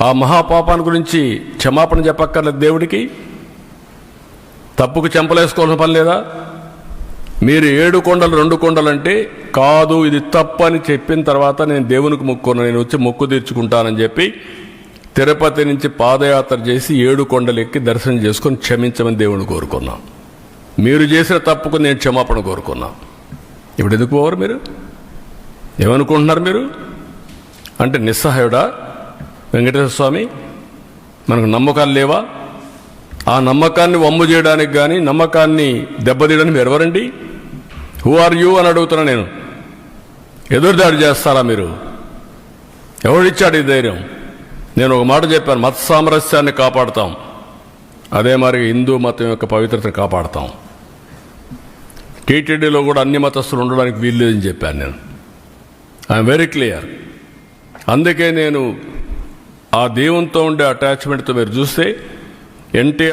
ఆ మహాపాపాన్ని గురించి క్షమాపణ చెప్పక్కర్లేదు దేవుడికి? తప్పుకు చెంపలేసుకోవాల్సిన పని లేదా? మీరు 7 కొండలు 2 కొండలంటే కాదు, ఇది తప్పని చెప్పిన తర్వాత నేను దేవునికి మొక్కున్నాను, నేను వచ్చి మొక్కు తీర్చుకుంటానని చెప్పి తిరుపతి నుంచి పాదయాత్ర చేసి 7 కొండలు ఎక్కి దర్శనం చేసుకొని క్షమించమని దేవుని కోరుకున్నాం. మీరు చేసిన తప్పుకు నేను క్షమాపణ కోరుకున్నా. ఇప్పుడు ఎందుకు పోవరు? మీరు ఏమనుకుంటున్నారు? మీరు అంటే నిస్సహాయుడా వెంకటేశ్వర స్వామి? మనకు నమ్మకాలు లేవా? ఆ నమ్మకాన్ని వమ్ము చేయడానికి కానీ నమ్మకాన్ని దెబ్బతీయడానికి మీరు ఎవరండి? హూ ఆర్ యూ అని అడుగుతున్నా నేను. ఎదురుదాడి చేస్తారా మీరు? ఎవడిచ్చాడు ఈ ధైర్యం? నేను ఒక మాట చెప్పాను, మత సామరస్యాన్ని కాపాడుతాం, అదే మరి హిందూ మతం యొక్క పవిత్రతను కాపాడుతాం. టీటీడీలో కూడా అన్ని మతస్థులు ఉండడానికి వీల్లేదని చెప్పాను నేను. I'm very clear. అందుకే నేను ఆ దేవునితో ఉండే అటాచ్మెంట్తో మీరు చూస్తే ఎన్టీఆర్